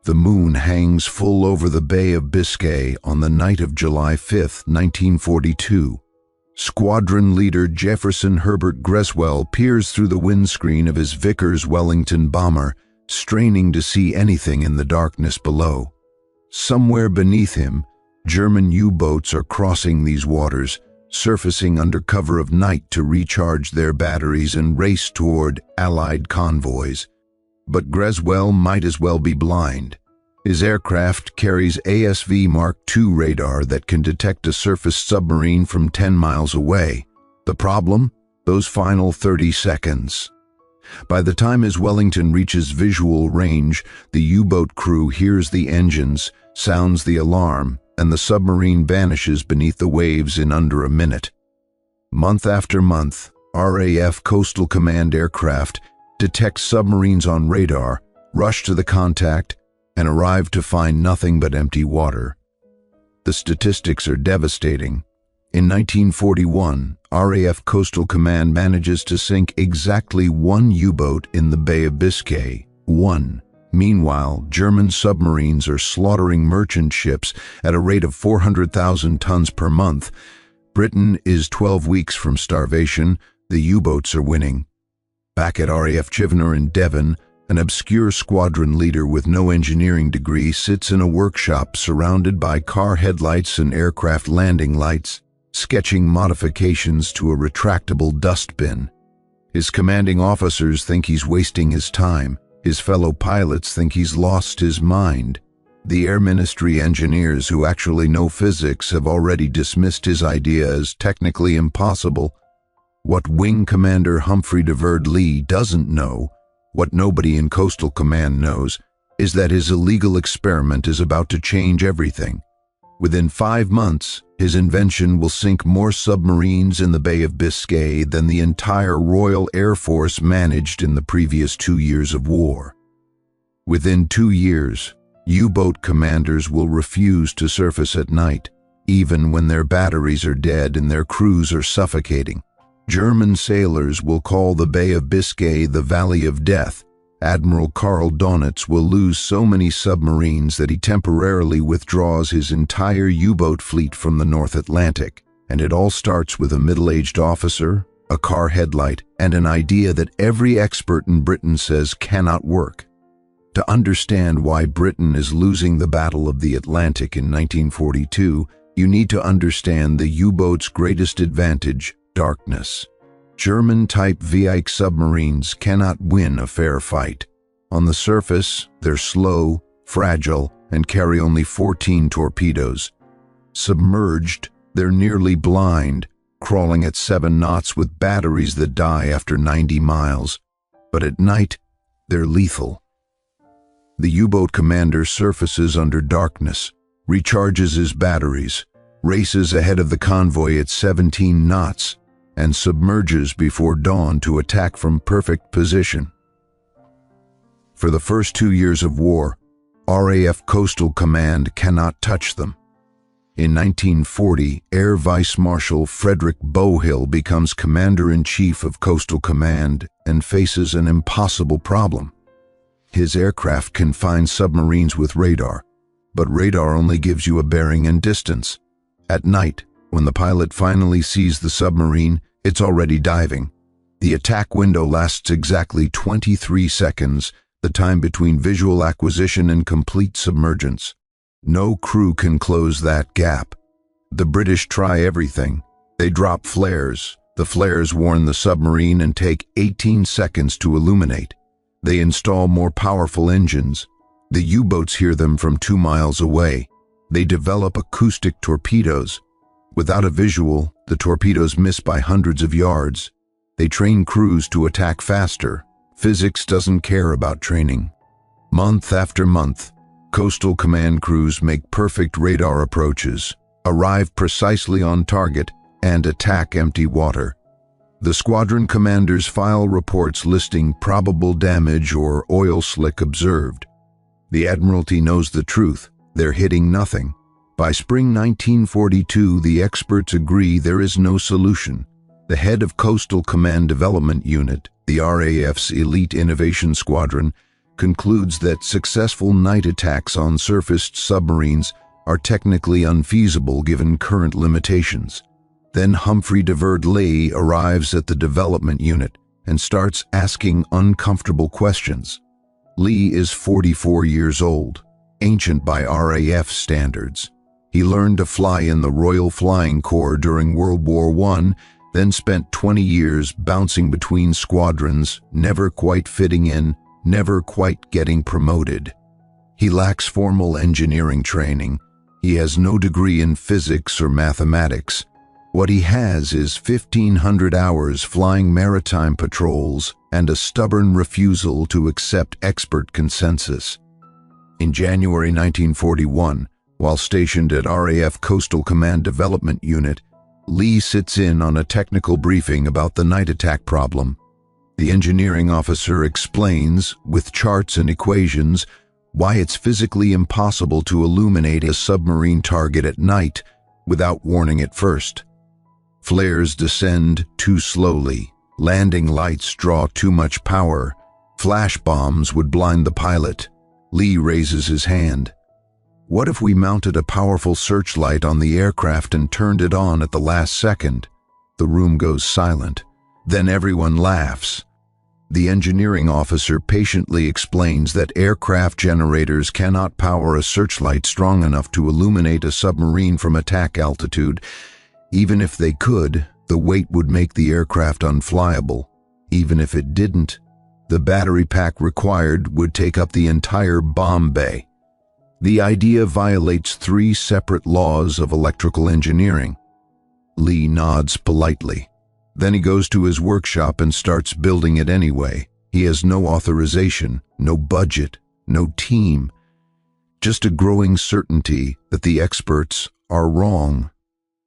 The moon hangs full over the Bay of Biscay on the night of July 5, 1942. Squadron leader Jefferson Herbert Creswell peers through the windscreen of his Vickers Wellington bomber, straining to see anything in the darkness below. Somewhere beneath him, German U-boats are crossing these waters, surfacing under cover of night to recharge their batteries and race toward Allied convoys. But Creswell might as well be blind. His aircraft carries ASV Mark II radar that can detect a surface submarine from 10 miles away. The problem? Those final 30 seconds. By the time his Wellington reaches visual range, the U-boat crew hears the engines, sounds the alarm, and the submarine vanishes beneath the waves in under a minute. Month after month, RAF Coastal Command aircraft detect submarines on radar, rush to the contact, and arrive to find nothing but empty water. The statistics are devastating. In 1941, RAF Coastal Command manages to sink exactly one U-boat in the Bay of Biscay. One. Meanwhile, German submarines are slaughtering merchant ships at a rate of 400,000 tons per month. Britain is 12 weeks from starvation. The U-boats are winning. Back at RAF Chivener in Devon, an obscure squadron leader with no engineering degree sits in a workshop surrounded by car headlights and aircraft landing lights, sketching modifications to a retractable dustbin. His commanding officers think he's wasting his time. His fellow pilots think he's lost his mind. The Air Ministry engineers who actually know physics have already dismissed his idea as technically impossible. What Wing Commander Humphrey DeVerd Lee doesn't know, what nobody in Coastal Command knows, is that his illegal experiment is about to change everything. Within 5 months, his invention will sink more submarines in the Bay of Biscay than the entire Royal Air Force managed in the previous 2 years of war. Within 2 years, U-boat commanders will refuse to surface at night, even when their batteries are dead and their crews are suffocating. German sailors will call the Bay of Biscay the Valley of Death. Admiral Karl Donitz will lose so many submarines that he temporarily withdraws his entire U-boat fleet from the North Atlantic. And it all starts with a middle-aged officer, a car headlight, and an idea that every expert in Britain says cannot work. To understand why Britain is losing the Battle of the Atlantic in 1942, you need to understand the U-boat's greatest advantage: darkness. German-type Vieich submarines cannot win a fair fight. On the surface, they're slow, fragile, and carry only 14 torpedoes. Submerged, they're nearly blind, crawling at 7 knots with batteries that die after 90 miles. But at night, they're lethal. The U-boat commander surfaces under darkness, recharges his batteries, races ahead of the convoy at 17 knots, and submerges before dawn to attack from perfect position. For the first 2 years of war, RAF Coastal Command cannot touch them. In 1940, Air Vice Marshal Frederick Bowhill becomes Commander-in-Chief of Coastal Command and faces an impossible problem. His aircraft can find submarines with radar, but radar only gives you a bearing and distance. At night, when the pilot finally sees the submarine, it's already diving. The attack window lasts exactly 23 seconds, the time between visual acquisition and complete submergence. No crew can close that gap. The British try everything. They drop flares. The flares warn the submarine and take 18 seconds to illuminate. They install more powerful engines. The U-boats hear them from 2 miles away. They develop acoustic torpedoes. Without a visual, the torpedoes miss by hundreds of yards. They train crews to attack faster. Physics doesn't care about training. Month after month, Coastal Command crews make perfect radar approaches, arrive precisely on target, and attack empty water. The squadron commanders file reports listing probable damage or oil slick observed. The Admiralty knows the truth. They're hitting nothing. By spring 1942, the experts agree there is no solution. The head of Coastal Command Development Unit, the RAF's elite innovation squadron, concludes that successful night attacks on surfaced submarines are technically unfeasible given current limitations. Then Humphrey Deverd Lee arrives at the development unit and starts asking uncomfortable questions. Lee is 44 years old, ancient by RAF standards. He learned to fly in the Royal Flying Corps during World War I, then spent 20 years bouncing between squadrons, never quite fitting in, never quite getting promoted. He lacks formal engineering training. He has no degree in physics or mathematics. What he has is 1,500 hours flying maritime patrols and a stubborn refusal to accept expert consensus. In January 1941, while stationed at RAF Coastal Command Development Unit, Lee sits in on a technical briefing about the night attack problem. The engineering officer explains, with charts and equations, why it's physically impossible to illuminate a submarine target at night without warning it first. Flares descend too slowly, landing lights draw too much power, flash bombs would blind the pilot. Lee raises his hand. What if we mounted a powerful searchlight on the aircraft and turned it on at the last second? The room goes silent. Then everyone laughs. The engineering officer patiently explains that aircraft generators cannot power a searchlight strong enough to illuminate a submarine from attack altitude. Even if they could, the weight would make the aircraft unflyable. Even if it didn't, the battery pack required would take up the entire bomb bay. The idea violates 3 separate laws of electrical engineering. Lee nods politely. Then he goes to his workshop and starts building it anyway. He has no authorization, no budget, no team. Just a growing certainty that the experts are wrong.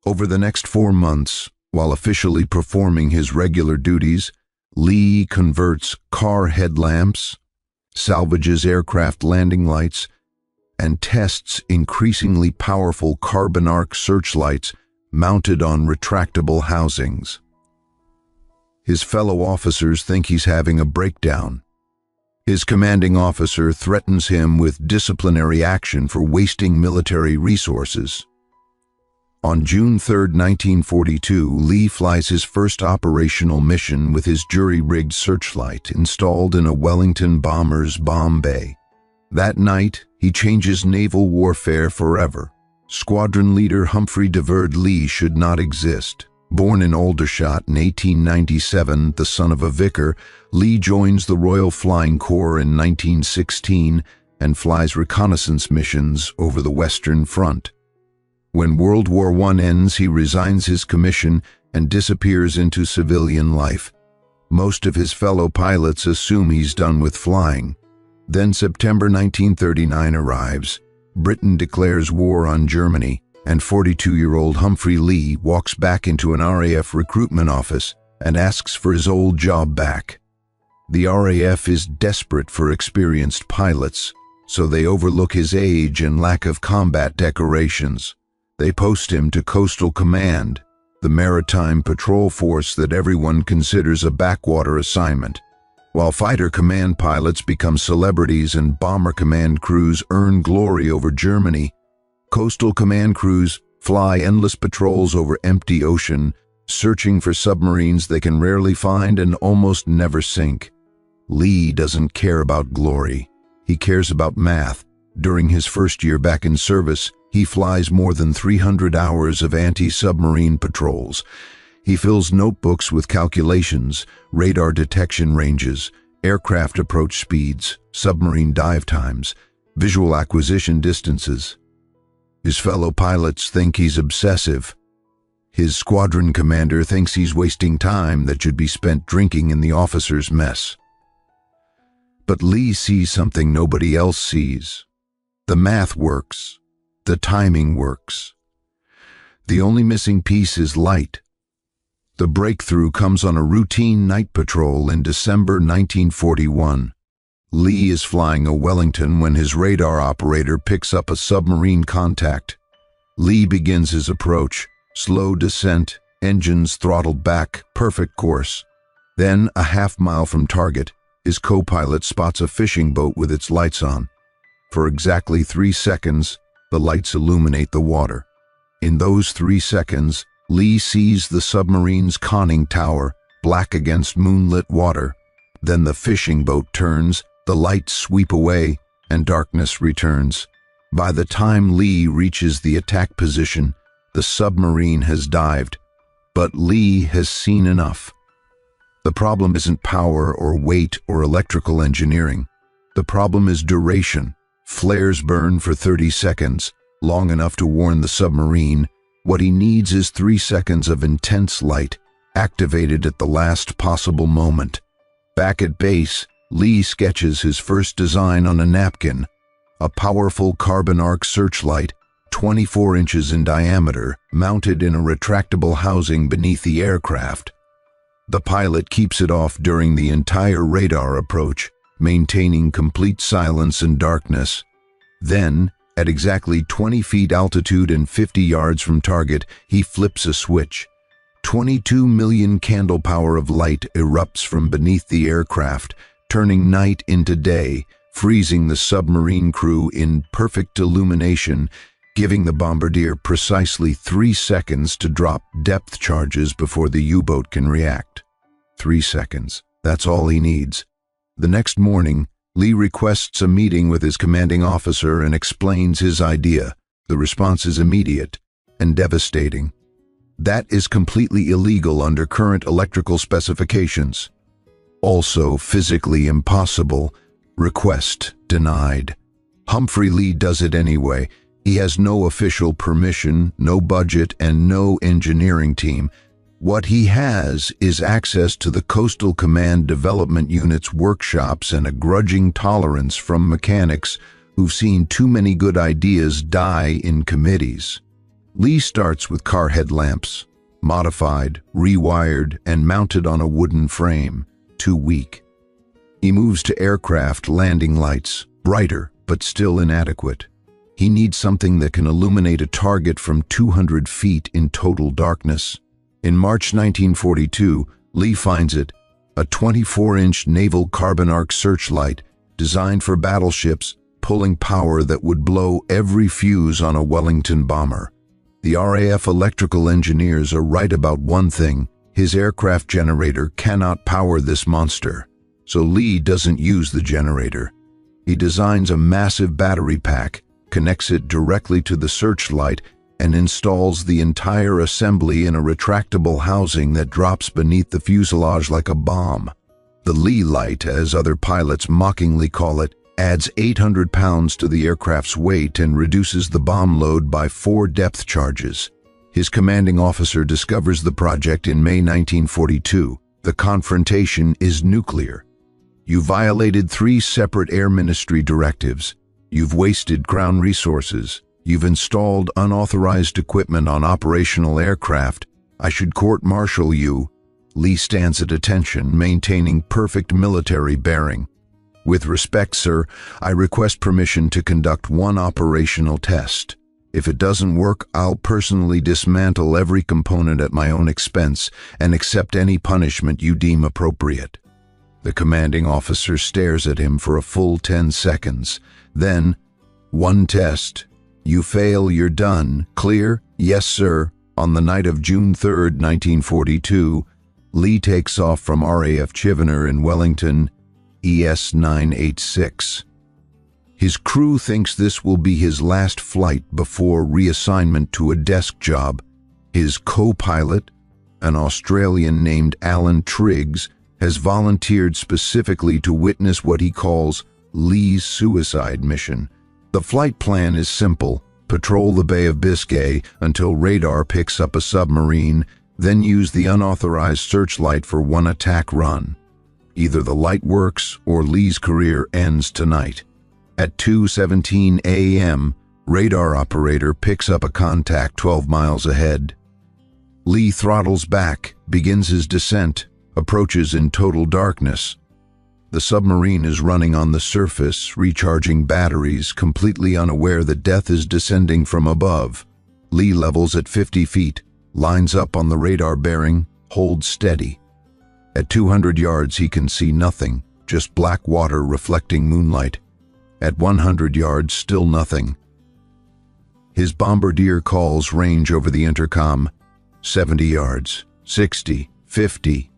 Over the next 4 months, while officially performing his regular duties, Lee converts car headlamps, salvages aircraft landing lights, and tests increasingly powerful carbon arc searchlights mounted on retractable housings. His fellow officers think he's having a breakdown. His commanding officer threatens him with disciplinary action for wasting military resources. On June 3, 1942, Lee flies his first operational mission with his jury-rigged searchlight installed in a Wellington bomber's bomb bay. That night, he changes naval warfare forever. Squadron leader Humphrey Deverd Lee should not exist. Born in Aldershot in 1897, the son of a vicar, Lee joins the Royal Flying Corps in 1916 and flies reconnaissance missions over the Western Front. When World War I ends, he resigns his commission and disappears into civilian life. Most of his fellow pilots assume he's done with flying. Then September 1939 arrives. Britain declares war on Germany, and 42-year-old Humphrey Lee walks back into an RAF recruitment office and asks for his old job back. The RAF is desperate for experienced pilots, so they overlook his age and lack of combat decorations. They post him to Coastal Command, the maritime patrol force that everyone considers a backwater assignment. While fighter command pilots become celebrities and bomber command crews earn glory over Germany, Coastal Command crews fly endless patrols over empty ocean, searching for submarines they can rarely find and almost never sink. Lee doesn't care about glory. He cares about math. During his first year back in service, he flies more than 300 hours of anti-submarine patrols. He fills notebooks with calculations, radar detection ranges, aircraft approach speeds, submarine dive times, visual acquisition distances. His fellow pilots think he's obsessive. His squadron commander thinks he's wasting time that should be spent drinking in the officers' mess. But Lee sees something nobody else sees. The math works. The timing works. The only missing piece is light. The breakthrough comes on a routine night patrol in December 1941. Lee is flying a Wellington when his radar operator picks up a submarine contact. Lee begins his approach. Slow descent, engines throttled back, perfect course. Then, a half-mile from target, his co-pilot spots a fishing boat with its lights on. For exactly 3 seconds, the lights illuminate the water. In those 3 seconds, Lee sees the submarine's conning tower, black against moonlit water. Then the fishing boat turns, the lights sweep away, and darkness returns. By the time Lee reaches the attack position, the submarine has dived. But Lee has seen enough. The problem isn't power or weight or electrical engineering. The problem is duration. Flares burn for 30 seconds, long enough to warn the submarine. What he needs is 3 seconds of intense light, activated at the last possible moment. Back at base, Lee sketches his first design on a napkin, a powerful carbon arc searchlight, 24 inches in diameter, mounted in a retractable housing beneath the aircraft. The pilot keeps it off during the entire radar approach, maintaining complete silence and darkness. Then, at exactly 20 feet altitude and 50 yards from target, he flips a switch. 22 million candle power of light erupts from beneath the aircraft, turning night into day, freezing the submarine crew in perfect illumination, giving the bombardier precisely 3 seconds to drop depth charges before the U-boat can react. 3 seconds. That's all he needs. The next morning, Lee requests a meeting with his commanding officer and explains his idea. The response is immediate and devastating. That is completely illegal under current electrical specifications. Also physically impossible. Request denied. Humphrey Lee does it anyway. He has no official permission, no budget, and no engineering team. What he has is access to the Coastal Command Development Unit's workshops and a grudging tolerance from mechanics who've seen too many good ideas die in committees. Lee starts with car headlamps, modified, rewired, and mounted on a wooden frame, too weak. He moves to aircraft landing lights, brighter but still inadequate. He needs something that can illuminate a target from 200 feet in total darkness. In March 1942, Lee finds it, a 24-inch naval carbon arc searchlight designed for battleships, pulling power that would blow every fuse on a Wellington bomber. The RAF electrical engineers are right about one thing: his aircraft generator cannot power this monster. So Lee doesn't use the generator. He designs a massive battery pack, connects it directly to the searchlight, and installs the entire assembly in a retractable housing that drops beneath the fuselage like a bomb. The Lee light, as other pilots mockingly call it, adds 800 pounds to the aircraft's weight and reduces the bomb load by 4 depth charges. His commanding officer discovers the project in May 1942. The confrontation is nuclear. You violated 3 separate Air Ministry directives. You've wasted Crown resources. You've installed unauthorized equipment on operational aircraft. I should court-martial you. Lee stands at attention, maintaining perfect military bearing. With respect, sir, I request permission to conduct one operational test. If it doesn't work, I'll personally dismantle every component at my own expense and accept any punishment you deem appropriate. The commanding officer stares at him for a full 10 seconds. Then, one test. You fail, you're done. Clear? Yes, sir. On the night of June 3, 1942, Lee takes off from RAF Chivener in Wellington, ES 986. His crew thinks this will be his last flight before reassignment to a desk job. His co-pilot, an Australian named Alan Triggs, has volunteered specifically to witness what he calls Lee's suicide mission. The flight plan is simple: patrol the Bay of Biscay until radar picks up a submarine, then use the unauthorized searchlight for one attack run. Either the light works or Lee's career ends tonight. At 2:17 a.m., radar operator picks up a contact 12 miles ahead. Lee throttles back, begins his descent, approaches in total darkness. The submarine is running on the surface, recharging batteries, completely unaware that death is descending from above. Lee levels at 50 feet, lines up on the radar bearing, holds steady. At 200 yards he can see nothing, just black water reflecting moonlight. At 100 yards, still nothing. His bombardier calls range over the intercom. 70 yards, 60, 50.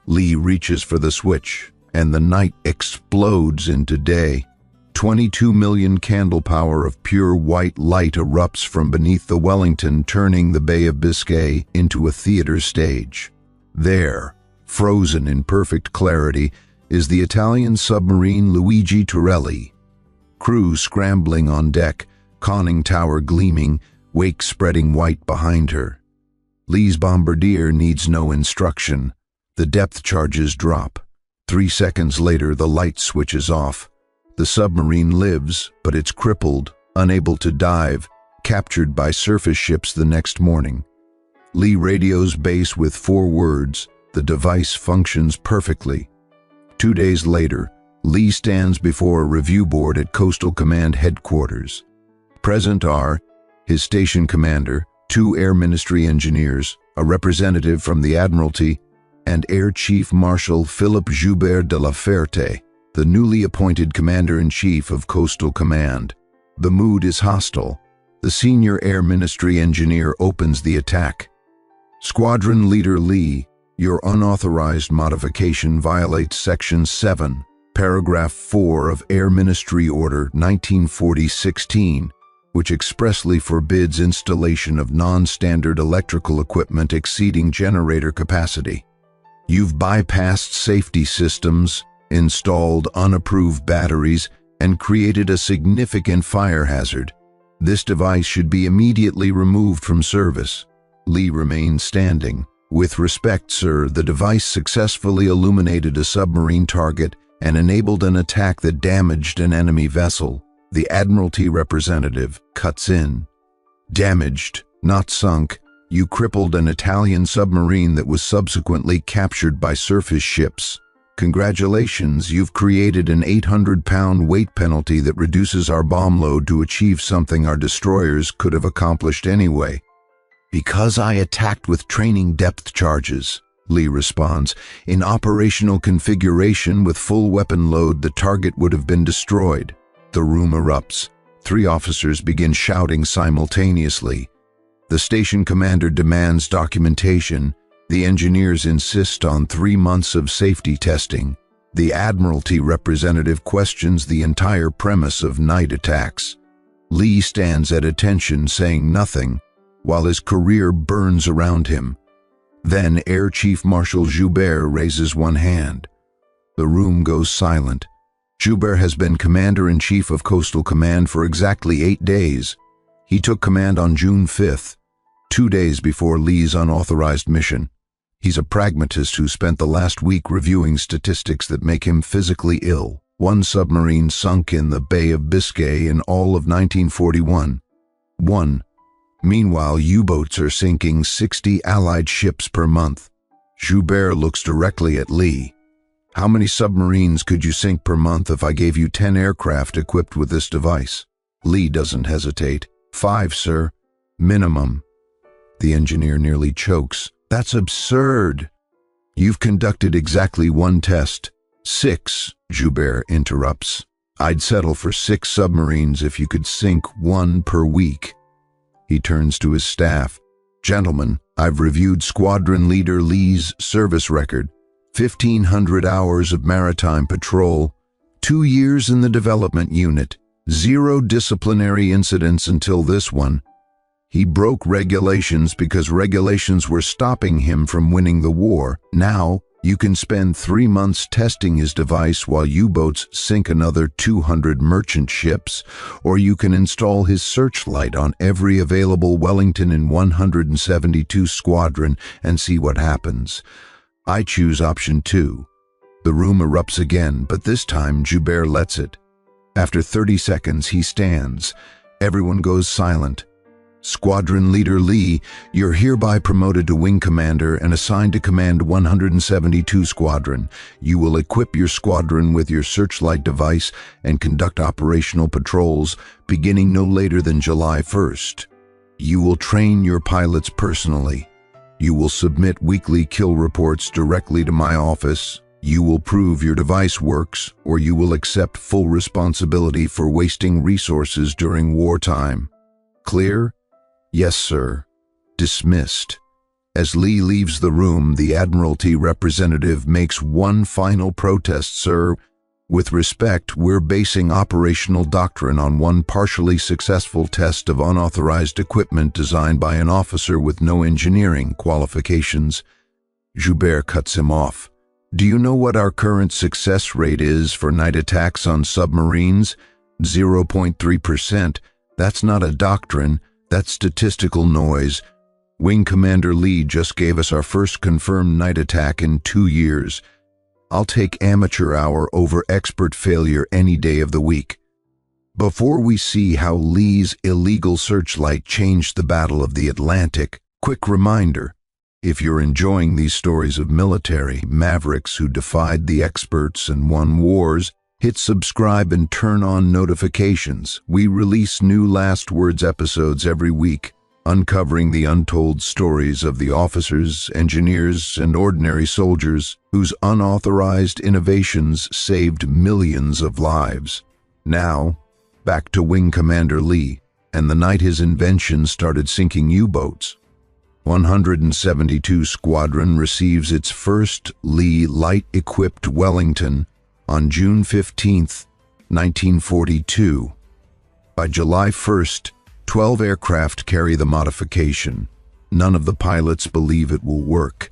Lee reaches for the switch, and the night explodes into day. 22 million candle power of pure white light erupts from beneath the Wellington, turning the Bay of Biscay into a theater stage. There, frozen in perfect clarity, is the Italian submarine Luigi Torelli. Crew scrambling on deck, conning tower gleaming, wake spreading white behind her. Lee's bombardier needs no instruction. The depth charges drop. 3 seconds later, the light switches off. The submarine lives, but it's crippled, unable to dive, captured by surface ships the next morning. Lee radios base with 4 words. The device functions perfectly. 2 days later, Lee stands before a review board at Coastal Command headquarters. Present are his station commander, 2 Air Ministry engineers, a representative from the Admiralty, and Air Chief Marshal Philippe Joubert de la Ferté, the newly appointed Commander-in-Chief of Coastal Command. The mood is hostile. The senior Air Ministry engineer opens the attack. Squadron Leader Lee, your unauthorized modification violates Section 7, Paragraph 4 of Air Ministry Order 1940-16, which expressly forbids installation of non-standard electrical equipment exceeding generator capacity. You've bypassed safety systems, installed unapproved batteries, and created a significant fire hazard. This device should be immediately removed from service. Lee remained standing. With respect, sir, the device successfully illuminated a submarine target and enabled an attack that damaged an enemy vessel. The Admiralty representative cuts in. Damaged, not sunk. You crippled an Italian submarine that was subsequently captured by surface ships. Congratulations, you've created an 800-pound weight penalty that reduces our bomb load to achieve something our destroyers could have accomplished anyway. Because I attacked with training depth charges, Lee responds. In operational configuration with full weapon load, the target would have been destroyed. The room erupts. 3 officers begin shouting simultaneously. The station commander demands documentation. The engineers insist on 3 months of safety testing. The Admiralty representative questions the entire premise of night attacks. Lee stands at attention, saying nothing, while his career burns around him. Then Air Chief Marshal Joubert raises one hand. The room goes silent. Joubert has been Commander-in-Chief of Coastal Command for exactly 8 days. He took command on June 5th, 2 days before Lee's unauthorized mission. He's a pragmatist who spent the last week reviewing statistics that make him physically ill. 1 submarine sunk in the Bay of Biscay in all of 1941. 1. Meanwhile, U-boats are sinking 60 Allied ships per month. Joubert looks directly at Lee. How many submarines could you sink per month if I gave you 10 aircraft equipped with this device? Lee doesn't hesitate. 5, sir. Minimum. The engineer nearly chokes. That's absurd. You've conducted exactly 1 test. 6, Joubert interrupts. I'd settle for 6 submarines if you could sink 1 per week. He turns to his staff. Gentlemen, I've reviewed Squadron Leader Lee's service record. 1,500 hours of maritime patrol, 2 years in the development unit, 0 disciplinary incidents until this one. He broke regulations because regulations were stopping him from winning the war. Now, you can spend 3 months testing his device while U-boats sink another 200 merchant ships, or you can install his searchlight on every available Wellington in 172 squadron and see what happens. I choose option 2. The room erupts again, but this time Joubert lets it. After 30 seconds, he stands. Everyone goes silent. Squadron Leader Lee, you're hereby promoted to Wing Commander and assigned to command 172 Squadron. You will equip your squadron with your searchlight device and conduct operational patrols beginning no later than July 1st. You will train your pilots personally. You will submit weekly kill reports directly to my office. You will prove your device works, or you will accept full responsibility for wasting resources during wartime. Clear? Yes, sir. Dismissed. As Lee leaves the room, the Admiralty representative makes one final protest, sir. With respect, we're basing operational doctrine on one partially successful test of unauthorized equipment designed by an officer with no engineering qualifications. Joubert cuts him off. Do you know what our current success rate is for night attacks on submarines? 0.3%. That's not a doctrine, that's statistical noise. Wing Commander Lee just gave us our first confirmed night attack in 2 years. I'll take amateur hour over expert failure any day of the week. Before we see how Lee's illegal searchlight changed the Battle of the Atlantic, quick reminder. If you're enjoying these stories of military mavericks who defied the experts and won wars, hit subscribe and turn on notifications. We release new Last Words episodes every week, uncovering the untold stories of the officers, engineers, and ordinary soldiers whose unauthorized innovations saved millions of lives. Now, back to Wing Commander Lee, and the night his invention started sinking U-boats. 172 Squadron receives its first Lee light-equipped Wellington on June 15, 1942. By July 1st, 12 aircraft carry the modification. None of the pilots believe it will work.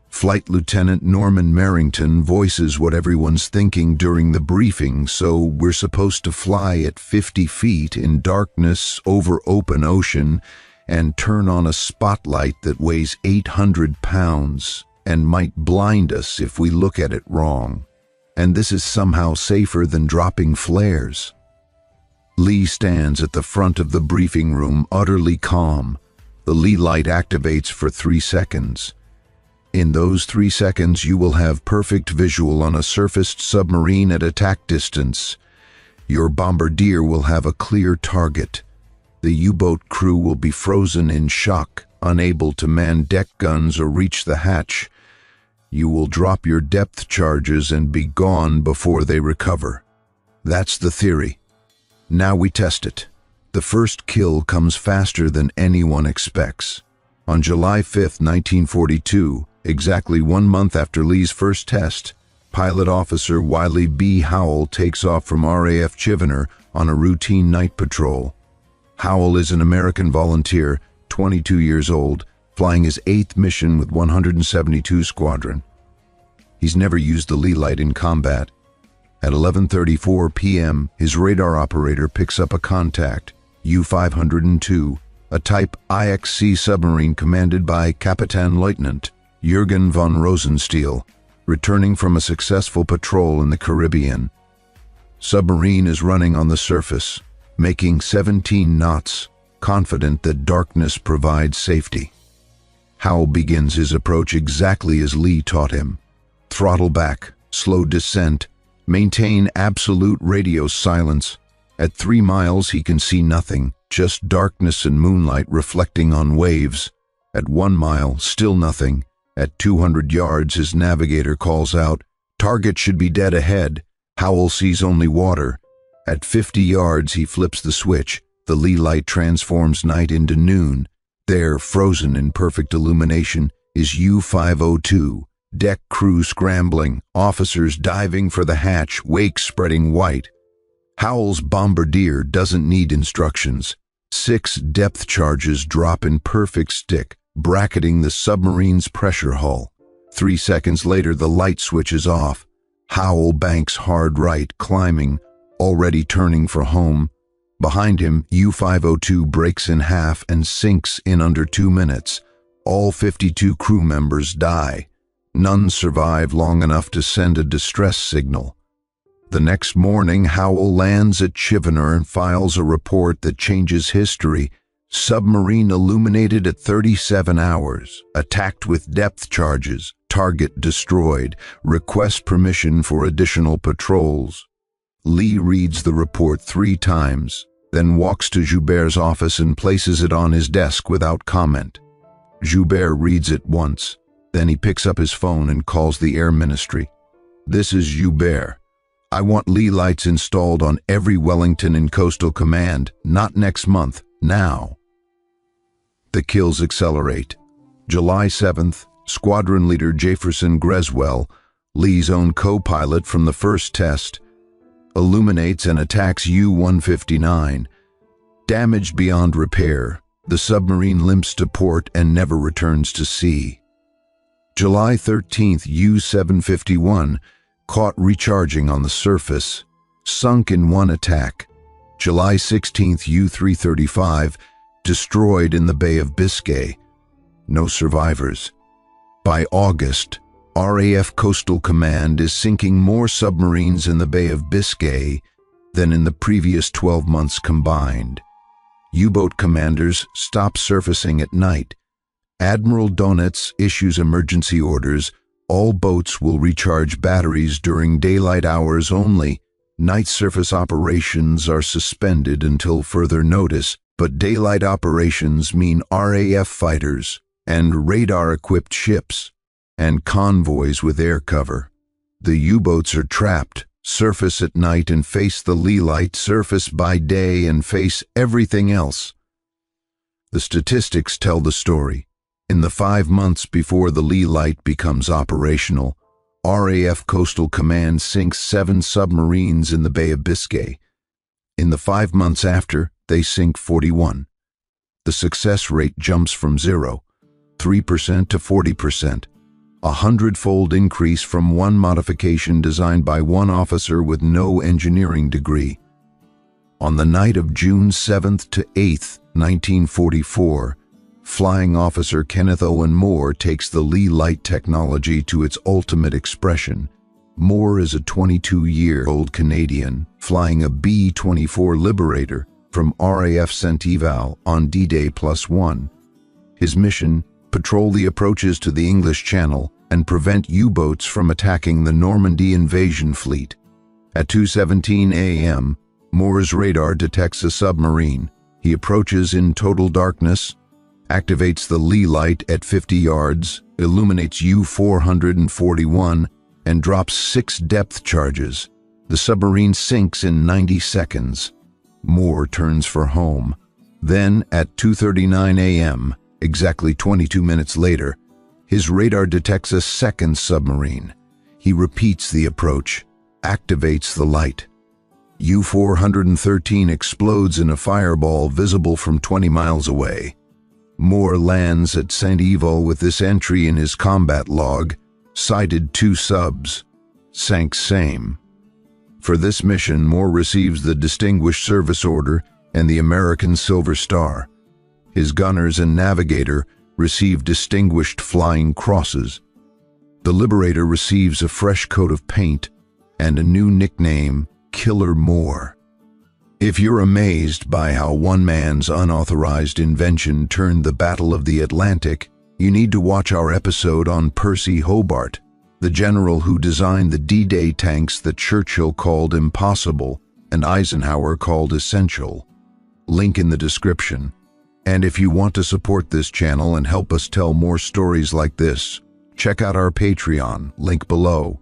Flight Lieutenant Norman Merrington voices what everyone's thinking during the briefing, so we're supposed to fly at 50 feet in darkness over open ocean and turn on a spotlight that weighs 800 pounds and might blind us if we look at it wrong. And this is somehow safer than dropping flares. Lee stands at the front of the briefing room, utterly calm. The Lee light activates for 3 seconds. In those 3 seconds, you will have perfect visual on a surfaced submarine at attack distance. Your bombardier will have a clear target. The U-boat crew will be frozen in shock, unable to man deck guns or reach the hatch. You will drop your depth charges and be gone before they recover. That's the theory. Now we test it. The first kill comes faster than anyone expects. On July 5, 1942, exactly 1 month after Lee's first test, Pilot Officer Wiley B. Howell takes off from RAF Chivener on a routine night patrol. Howell is an American volunteer, 22 years old, flying his 8th mission with 172 Squadron. He's never used the Lee light in combat. At 11:34 p.m., his radar operator picks up a contact, U-502, a Type IXC submarine commanded by Kapitan Leutnant Jürgen von Rosenstiel, returning from a successful patrol in the Caribbean. Submarine is running on the surface, making 17 knots, confident that darkness provides safety. Howell begins his approach exactly as Lee taught him. Throttle back, slow descent, maintain absolute radio silence. At 3 miles he can see nothing, just darkness and moonlight reflecting on waves. At 1 mile, still nothing. At 200 yards his navigator calls out, "Target should be dead ahead." Howell sees only water. At 50 yards he flips the switch. The Lee light transforms night into noon. There, frozen in perfect illumination, is U-502. Deck crew scrambling, officers diving for the hatch, wake spreading white. Howell's bombardier doesn't need instructions. 6 depth charges drop in perfect stick, bracketing the submarine's pressure hull. 3 seconds later, the light switches off. Howell banks hard right, climbing, already turning for home. Behind him, U-502 breaks in half and sinks in under 2 minutes. All 52 crew members die. None survive long enough to send a distress signal. The next morning, Howell lands at Chivener and files a report that changes history. Submarine illuminated at 37 hours, attacked with depth charges, target destroyed, request permission for additional patrols. Lee reads the report 3 times, then walks to Joubert's office and places it on his desk without comment. Joubert reads it once, then he picks up his phone and calls the Air Ministry. This is Hubert. I want Lee lights installed on every Wellington in Coastal Command, not next month, now. The kills accelerate. July 7th, Squadron Leader Jefferson Greswell, Lee's own co-pilot from the first test, illuminates and attacks U-159. Damaged beyond repair, the submarine limps to port and never returns to sea. July 13th, U-751, caught recharging on the surface, sunk in one attack. July 16th, U-335, destroyed in the Bay of Biscay. No survivors. By August, RAF Coastal Command is sinking more submarines in the Bay of Biscay than in the previous 12 months combined. U-boat commanders stop surfacing at night. Admiral Donitz issues emergency orders. All boats will recharge batteries during daylight hours only. Night surface operations are suspended until further notice, but daylight operations mean RAF fighters and radar-equipped ships and convoys with air cover. The U-boats are trapped, surface at night and face the Lee light, surface by day and face everything else. The statistics tell the story. In the 5 months before the Lee light becomes operational, RAF Coastal Command sinks 7 submarines in the Bay of Biscay. In the 5 months after, they sink 41. The success rate jumps from 0.3% to 40%, a 100-fold increase from one modification designed by one officer with no engineering degree. On the night of June 7th to 8th, 1944, Flying Officer Kenneth Owen Moore takes the Lee light technology to its ultimate expression. Moore is a 22-year-old Canadian flying a B-24 Liberator from RAF Saint-Eval on D-Day +1. His mission: patrol the approaches to the English Channel and prevent U-boats from attacking the Normandy invasion fleet. At 2:17 a.m., Moore's radar detects a submarine. He approaches in total darkness, activates the Lee light at 50 yards, illuminates U-441, and drops 6 depth charges. The submarine sinks in 90 seconds. Moore turns for home. Then, at 2:39 a.m., exactly 22 minutes later, his radar detects a second submarine. He repeats the approach, activates the light. U-413 explodes in a fireball visible from 20 miles away. Moore lands at Saint-Eval with this entry in his combat log: sighted 2 subs, sank same. For this mission, Moore receives the Distinguished Service Order and the American Silver Star. His gunners and navigator receive Distinguished Flying Crosses. The Liberator receives a fresh coat of paint and a new nickname, Killer Moore. If you're amazed by how one man's unauthorized invention turned the Battle of the Atlantic, you need to watch our episode on Percy Hobart, the general who designed the D-Day tanks that Churchill called impossible and Eisenhower called essential. Link in the description. And if you want to support this channel and help us tell more stories like this, check out our Patreon, link below.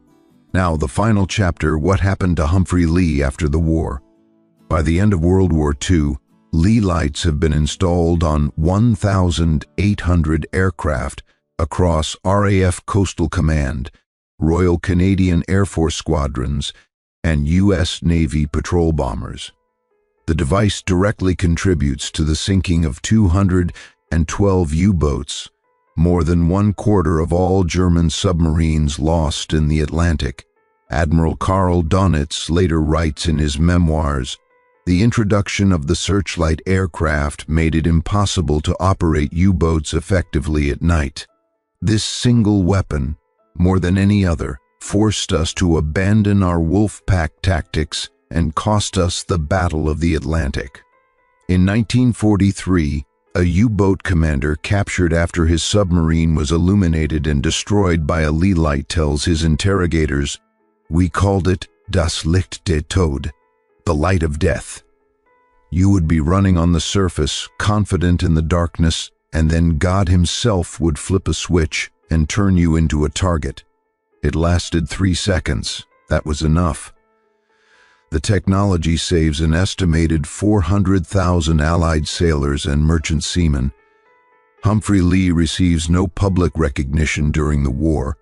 Now, the final chapter: what happened to Humphrey Lee after the war. By the end of World War II, Lee lights have been installed on 1,800 aircraft across RAF Coastal Command, Royal Canadian Air Force squadrons, and U.S. Navy patrol bombers. The device directly contributes to the sinking of 212 U-boats, more than 1/4 of all German submarines lost in the Atlantic. Admiral Karl Donitz later writes in his memoirs, "The introduction of the searchlight aircraft made it impossible to operate U-boats effectively at night. This single weapon, more than any other, forced us to abandon our wolf pack tactics and cost us the Battle of the Atlantic." In 1943, a U-boat commander captured after his submarine was illuminated and destroyed by a Lee light tells his interrogators, "We called it das Licht des Tod, the light of death. You would be running on the surface, confident in the darkness, and then God himself would flip a switch and turn you into a target. It lasted 3 seconds. That was enough. The technology saves an estimated 400,000 Allied sailors and merchant seamen. Humphrey Lee receives no public recognition during the war.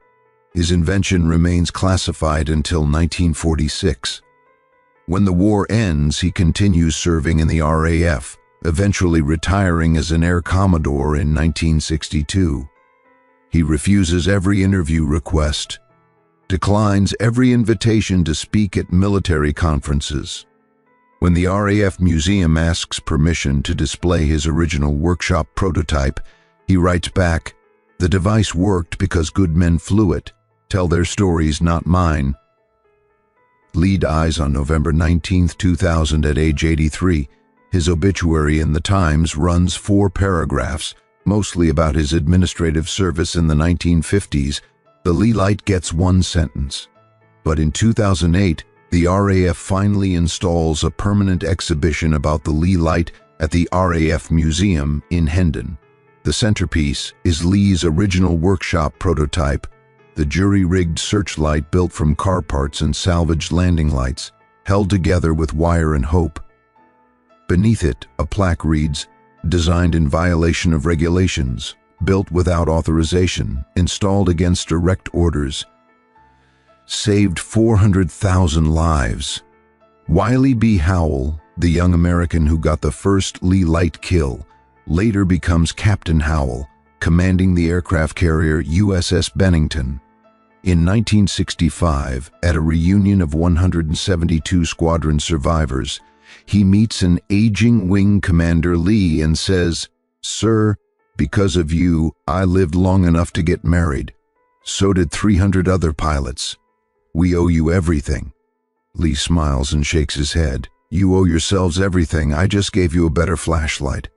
His invention remains classified until 1946. When the war ends, he continues serving in the RAF, eventually retiring as an Air Commodore in 1962. He refuses every interview request, declines every invitation to speak at military conferences. When the RAF Museum asks permission to display his original workshop prototype, he writes back, "The device worked because good men flew it. Tell their stories, not mine." Lee dies on November 19, 2000 at age 83. His obituary in the Times runs 4 paragraphs, mostly about his administrative service in the 1950s. The Lee Light gets 1 sentence. But in 2008, the RAF finally installs a permanent exhibition about the Lee Light at the RAF Museum in Hendon. The centerpiece is Lee's original workshop prototype, the jury-rigged searchlight built from car parts and salvaged landing lights, held together with wire and hope. Beneath it, a plaque reads, "Designed in violation of regulations, built without authorization, installed against direct orders. Saved 400,000 lives." Wiley B. Howell, the young American who got the first Lee Light kill, later becomes Captain Howell, commanding the aircraft carrier USS Bennington. In 1965, at a reunion of 172 squadron survivors, he meets an aging wing commander Lee and says, "Sir, because of you, I lived long enough to get married. So did 300 other pilots. We owe you everything." Lee smiles and shakes his head. "You owe yourselves everything. I just gave you a better flashlight."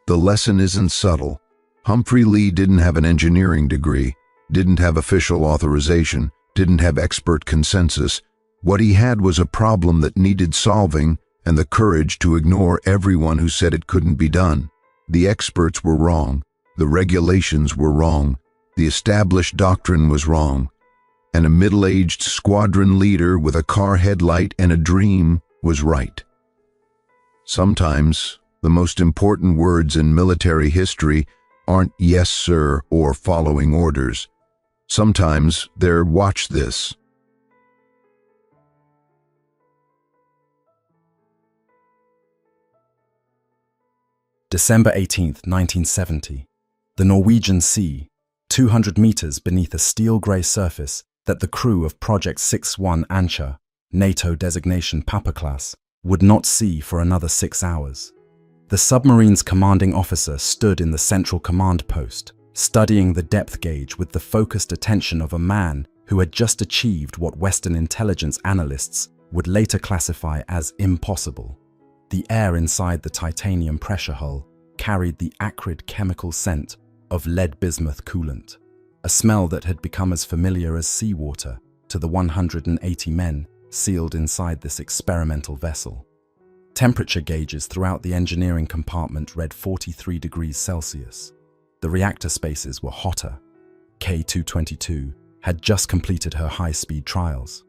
The lesson isn't subtle. Humphrey Lee didn't have an engineering degree, didn't have official authorization, didn't have expert consensus. What he had was a problem that needed solving and the courage to ignore everyone who said it couldn't be done. The experts were wrong, the regulations were wrong, the established doctrine was wrong, and a middle-aged squadron leader with a car headlight and a dream was right. Sometimes, the most important words in military history aren't "yes, sir" or "following orders." Sometimes they're "watch this." December 18, 1970. The Norwegian Sea, 200 meters beneath a steel-grey surface that the crew of Project 61 Ancha, NATO designation Papa class, would not see for another 6 hours. The submarine's commanding officer stood in the central command post, studying the depth gauge with the focused attention of a man who had just achieved what Western intelligence analysts would later classify as impossible. The air inside the titanium pressure hull carried the acrid chemical scent of lead bismuth coolant, a smell that had become as familiar as seawater to the 180 men sealed inside this experimental vessel. Temperature gauges throughout the engineering compartment read 43 degrees Celsius. The reactor spaces were hotter. K-222 had just completed her high-speed trials.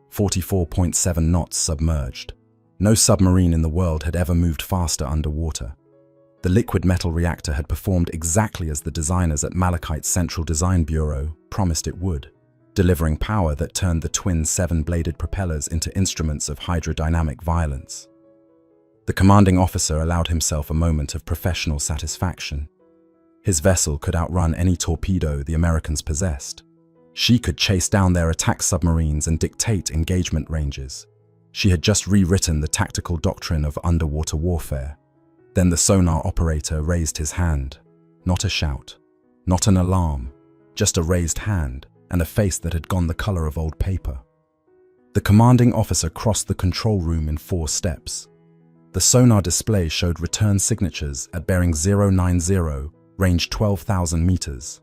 44.7 knots submerged. No submarine in the world had ever moved faster underwater. The liquid metal reactor had performed exactly as the designers at Malachite's Central Design Bureau promised it would, delivering power that turned the twin 7-bladed propellers into instruments of hydrodynamic violence. The commanding officer allowed himself a moment of professional satisfaction. His vessel could outrun any torpedo the Americans possessed. She could chase down their attack submarines and dictate engagement ranges. She had just rewritten the tactical doctrine of underwater warfare. Then the sonar operator raised his hand. Not a shout, not an alarm, just a raised hand and a face that had gone the color of old paper. The commanding officer crossed the control room in 4 steps. The sonar display showed return signatures at bearing 090, range 12,000 meters.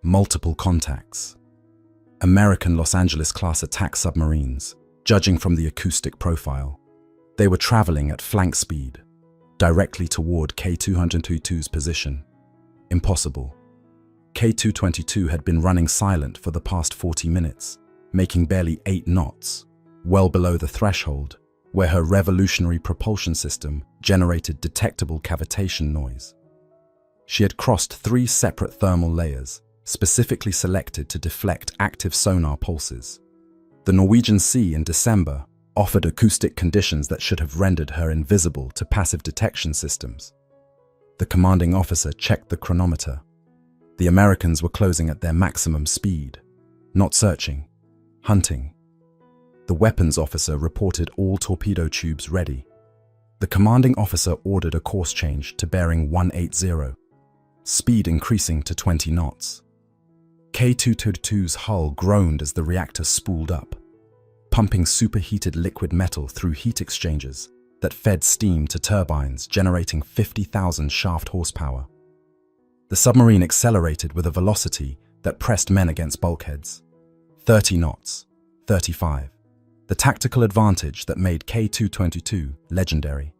Multiple contacts. American Los Angeles-class attack submarines, judging from the acoustic profile. They were traveling at flank speed, directly toward K-222's position. Impossible. K-222 had been running silent for the past 40 minutes, making barely 8 knots, well below the threshold, where her revolutionary propulsion system generated detectable cavitation noise. She had crossed 3 separate thermal layers, specifically selected to deflect active sonar pulses. The Norwegian Sea in December offered acoustic conditions that should have rendered her invisible to passive detection systems. The commanding officer checked the chronometer. The Americans were closing at their maximum speed, not searching, hunting. The weapons officer reported all torpedo tubes ready. The commanding officer ordered a course change to bearing 180, speed increasing to 20 knots. K-222's hull groaned as the reactor spooled up, pumping superheated liquid metal through heat exchangers that fed steam to turbines generating 50,000 shaft horsepower. The submarine accelerated with a velocity that pressed men against bulkheads. 30 knots, 35. The tactical advantage that made K-222 legendary.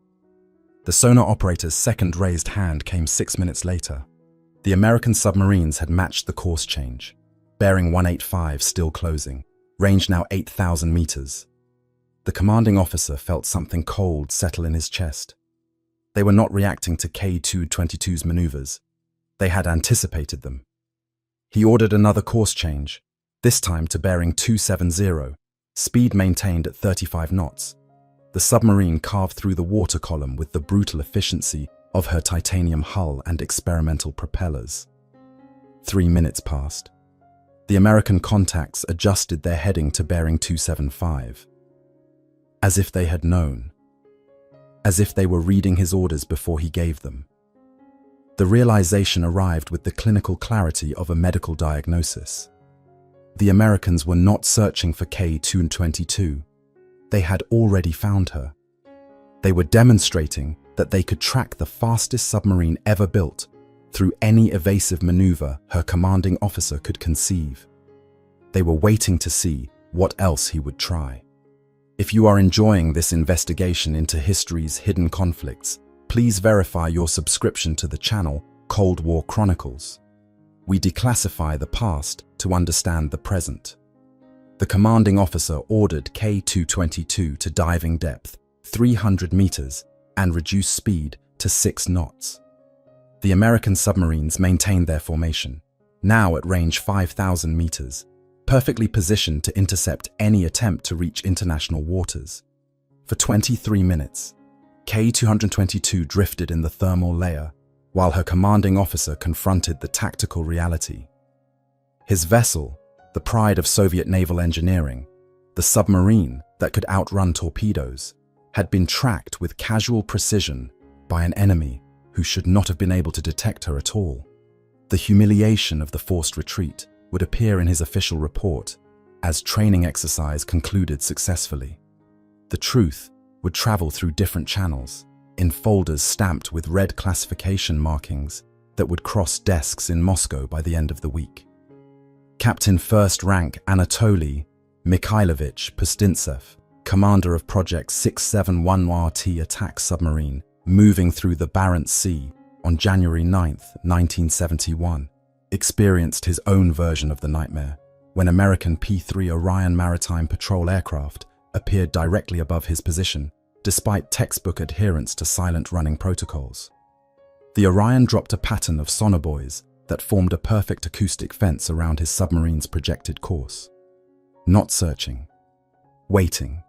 The sonar operator's second raised hand came 6 minutes later. The American submarines had matched the course change, bearing 185 still closing, range now 8,000 meters. The commanding officer felt something cold settle in his chest. They were not reacting to K-222's maneuvers. They had anticipated them. He ordered another course change, this time to bearing 270, speed maintained at 35 knots. The submarine carved through the water column with the brutal efficiency of her titanium hull and experimental propellers. 3 minutes passed. The American contacts adjusted their heading to bearing 275. As if they had known. As if they were reading his orders before he gave them. The realization arrived with the clinical clarity of a medical diagnosis. The Americans were not searching for K-222. They had already found her. They were demonstrating that they could track the fastest submarine ever built through any evasive maneuver her commanding officer could conceive. They were waiting to see what else he would try. If you are enjoying this investigation into history's hidden conflicts, please verify your subscription to the channel Cold War Chronicles. We declassify the past to understand the present. The commanding officer ordered K-222 to diving depth 300 meters and reduce speed to 6 knots. The American submarines maintained their formation, now at range 5,000 meters, perfectly positioned to intercept any attempt to reach international waters. For 23 minutes, K-222 drifted in the thermal layer, while her commanding officer confronted the tactical reality. His vessel, the pride of Soviet naval engineering, the submarine that could outrun torpedoes, had been tracked with casual precision by an enemy who should not have been able to detect her at all. The humiliation of the forced retreat would appear in his official report as training exercise concluded successfully. The truth would travel through different channels, in folders stamped with red classification markings that would cross desks in Moscow by the end of the week. Captain First Rank Anatoly Mikhailovich Pustintsev, commander of Project 671RT attack submarine, moving through the Barents Sea on January 9, 1971, experienced his own version of the nightmare when American P-3 Orion maritime patrol aircraft appeared directly above his position, despite textbook adherence to silent running protocols. The Orion dropped a pattern of sonobuoys that formed a perfect acoustic fence around his submarine's projected course. Not searching. Waiting.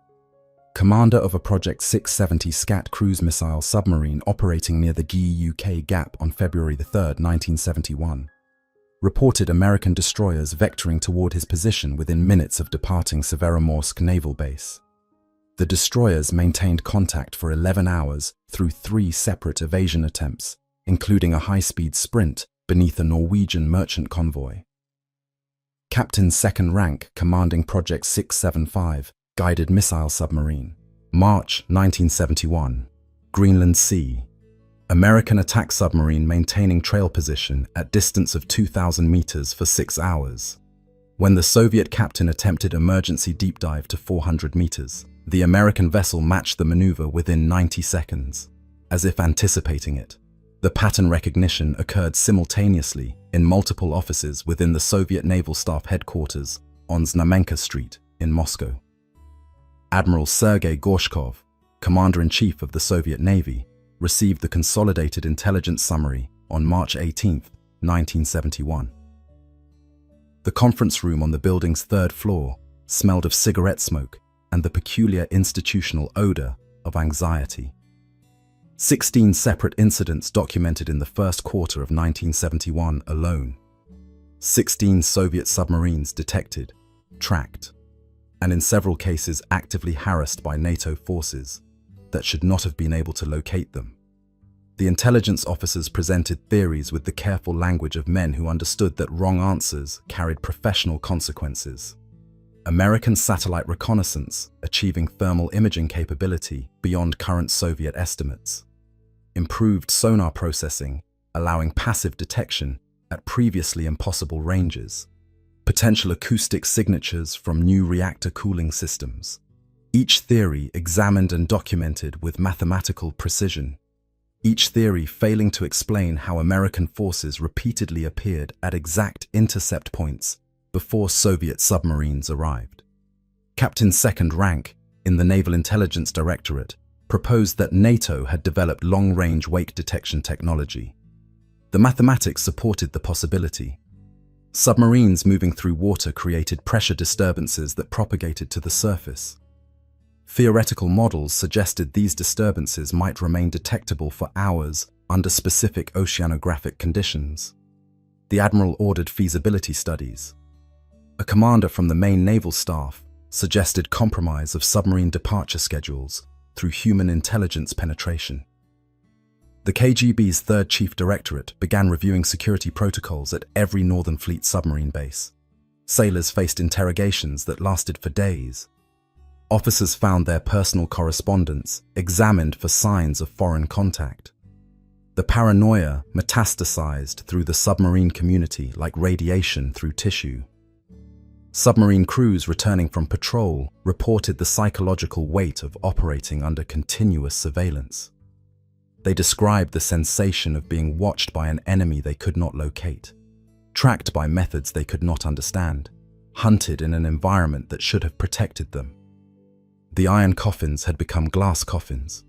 Commander of a Project 670 Scat cruise missile submarine operating near the GE-UK Gap on February 3, 1971, reported American destroyers vectoring toward his position within minutes of departing Severomorsk Naval Base. The destroyers maintained contact for 11 hours through 3 separate evasion attempts, including a high-speed sprint beneath a Norwegian merchant convoy. Captain Second Rank commanding Project 675 guided missile submarine, March 1971, Greenland Sea. American attack submarine maintaining trail position at distance of 2,000 meters for 6 hours. When the Soviet captain attempted emergency deep dive to 400 meters, the American vessel matched the maneuver within 90 seconds, as if anticipating it. The pattern recognition occurred simultaneously in multiple offices within the Soviet Naval Staff headquarters on Znamenka Street in Moscow. Admiral Sergei Gorshkov, Commander-in-Chief of the Soviet Navy, received the Consolidated Intelligence Summary on March 18, 1971. The conference room on the building's third floor smelled of cigarette smoke and the peculiar institutional odor of anxiety. 16 separate incidents documented in the first quarter of 1971 alone. 16 Soviet submarines detected, tracked, and in several cases actively harassed by NATO forces that should not have been able to locate them. The intelligence officers presented theories with the careful language of men who understood that wrong answers carried professional consequences. American satellite reconnaissance achieving thermal imaging capability beyond current Soviet estimates. Improved sonar processing, allowing passive detection at previously impossible ranges. Potential acoustic signatures from new reactor cooling systems. Each theory examined and documented with mathematical precision. Each theory failing to explain how American forces repeatedly appeared at exact intercept points before Soviet submarines arrived. Captain second rank in the Naval Intelligence Directorate proposed that NATO had developed long-range wake detection technology. The mathematics supported the possibility. Submarines moving through water created pressure disturbances that propagated to the surface. Theoretical models suggested these disturbances might remain detectable for hours under specific oceanographic conditions. The Admiral ordered feasibility studies. A commander from the main naval staff suggested compromise of submarine departure schedules through human intelligence penetration. The KGB's Third Chief Directorate began reviewing security protocols at every Northern Fleet submarine base. Sailors faced interrogations that lasted for days. Officers found their personal correspondence examined for signs of foreign contact. The paranoia metastasized through the submarine community like radiation through tissue. Submarine crews returning from patrol reported the psychological weight of operating under continuous surveillance. They described the sensation of being watched by an enemy they could not locate, tracked by methods they could not understand, hunted in an environment that should have protected them. The iron coffins had become glass coffins,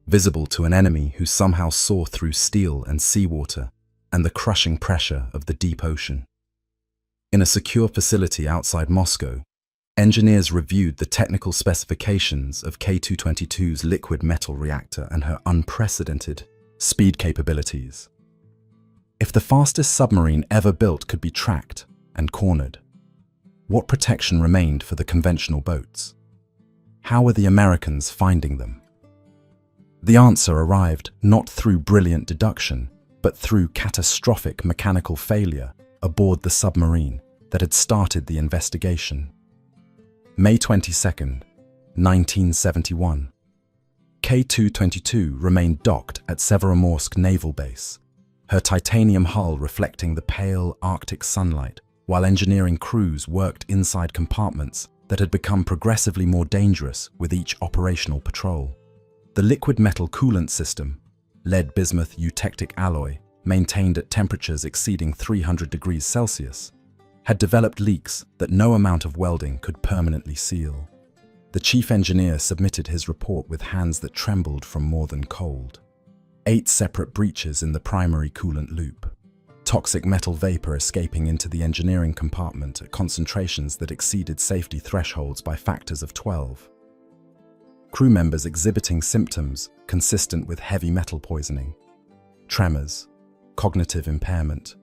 visible to an enemy who somehow saw through steel and seawater and the crushing pressure of the deep ocean. In a secure facility outside Moscow, engineers reviewed the technical specifications of K222's liquid metal reactor and her unprecedented speed capabilities. If the fastest submarine ever built could be tracked and cornered, what protection remained for the conventional boats? How were the Americans finding them? The answer arrived not through brilliant deduction, but through catastrophic mechanical failure aboard the submarine that had started the investigation. May 22, 1971. K222 remained docked at Severomorsk Naval Base, her titanium hull reflecting the pale Arctic sunlight, while engineering crews worked inside compartments that had become progressively more dangerous with each operational patrol. The liquid metal coolant system, lead-bismuth eutectic alloy, maintained at temperatures exceeding 300 degrees Celsius, had developed leaks that no amount of welding could permanently seal. The chief engineer submitted his report with hands that trembled from more than cold. 8 separate breaches in the primary coolant loop. Toxic metal vapor escaping into the engineering compartment at concentrations that exceeded safety thresholds by factors of 12. Crew members exhibiting symptoms consistent with heavy metal poisoning. Tremors, cognitive impairment,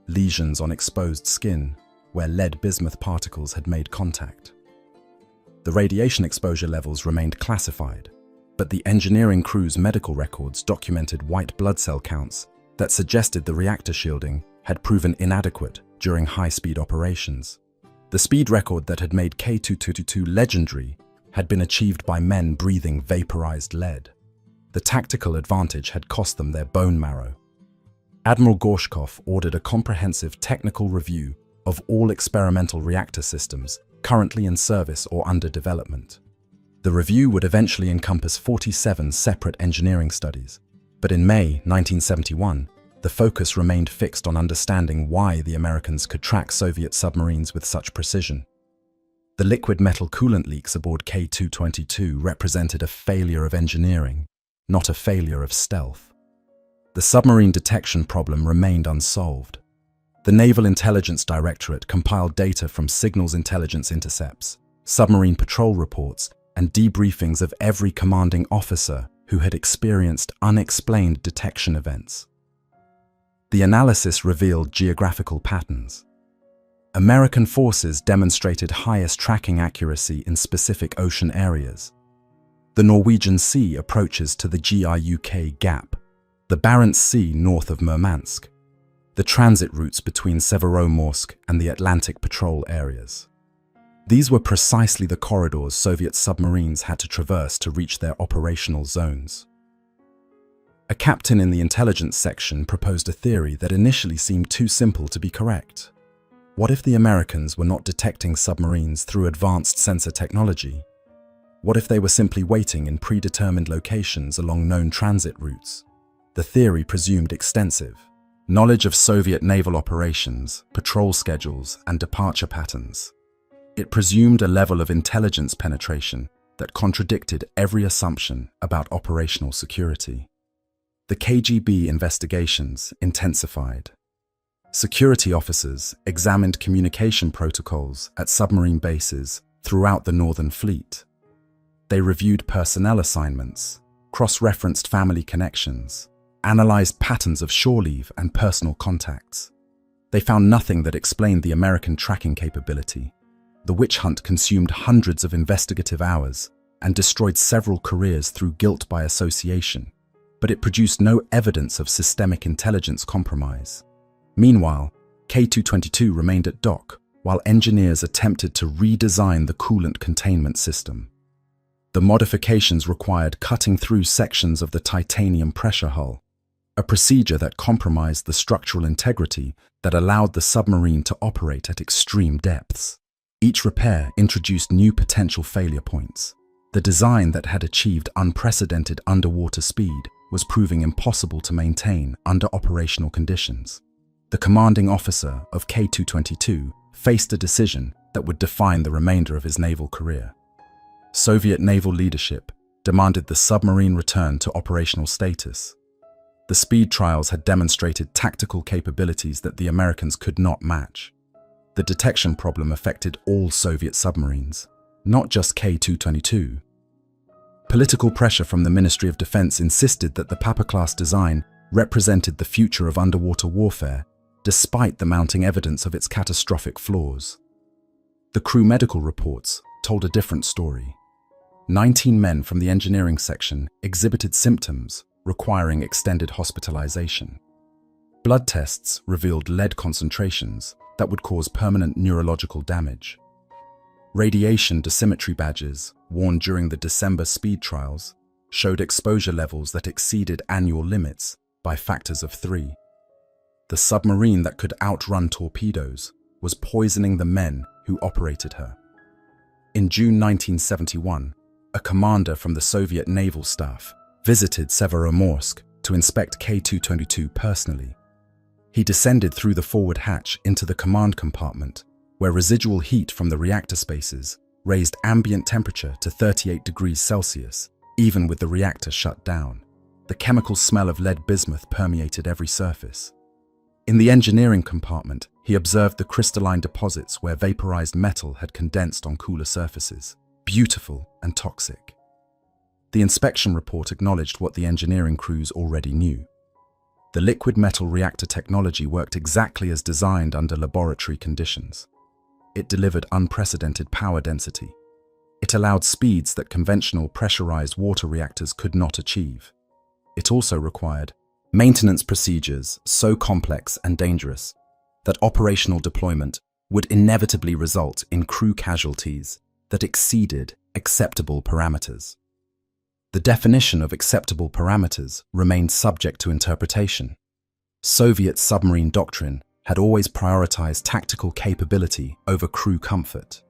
lesions on exposed skin where lead-bismuth particles had made contact. The radiation exposure levels remained classified, but the engineering crew's medical records documented white blood cell counts that suggested the reactor shielding had proven inadequate during high-speed operations. The speed record that had made K222 legendary had been achieved by men breathing vaporized lead. The tactical advantage had cost them their bone marrow. Admiral Gorshkov ordered a comprehensive technical review of all experimental reactor systems currently in service or under development. The review would eventually encompass 47 separate engineering studies, But in May 1971, the focus remained fixed on understanding why the Americans could track Soviet submarines with such precision. The liquid metal coolant leaks aboard K-222 represented a failure of engineering, not a failure of stealth. The submarine detection problem remained unsolved. The Naval Intelligence Directorate compiled data from signals intelligence intercepts, submarine patrol reports, and debriefings of every commanding officer who had experienced unexplained detection events. The analysis revealed geographical patterns. American forces demonstrated highest tracking accuracy in specific ocean areas. The Norwegian Sea approaches to the GIUK Gap, the Barents Sea north of Murmansk, the transit routes between Severomorsk and the Atlantic patrol areas. These were precisely the corridors Soviet submarines had to traverse to reach their operational zones. A captain in the intelligence section proposed a theory that initially seemed too simple to be correct. What if the Americans were not detecting submarines through advanced sensor technology? What if they were simply waiting in predetermined locations along known transit routes? The theory presumed extensive knowledge of Soviet naval operations, patrol schedules, and departure patterns. It presumed a level of intelligence penetration that contradicted every assumption about operational security. The KGB investigations intensified. Security officers examined communication protocols at submarine bases throughout the Northern Fleet. They reviewed personnel assignments, cross-referenced family connections, analyzed patterns of shore leave and personal contacts. They found nothing that explained the American tracking capability. The witch hunt consumed hundreds of investigative hours and destroyed several careers through guilt by association, but it produced no evidence of systemic intelligence compromise. Meanwhile, K-222 remained at dock while engineers attempted to redesign the coolant containment system. The modifications required cutting through sections of the titanium pressure hull, a procedure that compromised the structural integrity that allowed the submarine to operate at extreme depths. Each repair introduced new potential failure points. The design that had achieved unprecedented underwater speed was proving impossible to maintain under operational conditions. The commanding officer of K-222 faced a decision that would define the remainder of his naval career. Soviet naval leadership demanded the submarine return to operational status. The speed trials had demonstrated tactical capabilities that the Americans could not match. The detection problem affected all Soviet submarines, not just K-222. Political pressure from the Ministry of Defense insisted that the Papa-class design represented the future of underwater warfare, despite the mounting evidence of its catastrophic flaws. The crew medical reports told a different story. 19 men from the engineering section exhibited symptoms requiring extended hospitalization. Blood tests revealed lead concentrations that would cause permanent neurological damage. Radiation dosimetry badges worn during the December speed trials showed exposure levels that exceeded annual limits by factors of 3. The submarine that could outrun torpedoes was poisoning the men who operated her. In June 1971, a commander from the Soviet naval staff visited Severomorsk to inspect K-222 personally. He descended through the forward hatch into the command compartment, where residual heat from the reactor spaces raised ambient temperature to 38 degrees Celsius, even with the reactor shut down. The chemical smell of lead bismuth permeated every surface. In the engineering compartment, he observed the crystalline deposits where vaporized metal had condensed on cooler surfaces, beautiful and toxic. The inspection report acknowledged what the engineering crews already knew. The liquid metal reactor technology worked exactly as designed under laboratory conditions. It delivered unprecedented power density. It allowed speeds that conventional pressurized water reactors could not achieve. It also required maintenance procedures so complex and dangerous that operational deployment would inevitably result in crew casualties that exceeded acceptable parameters. The definition of acceptable parameters remained subject to interpretation. Soviet submarine doctrine had always prioritized tactical capability over crew comfort.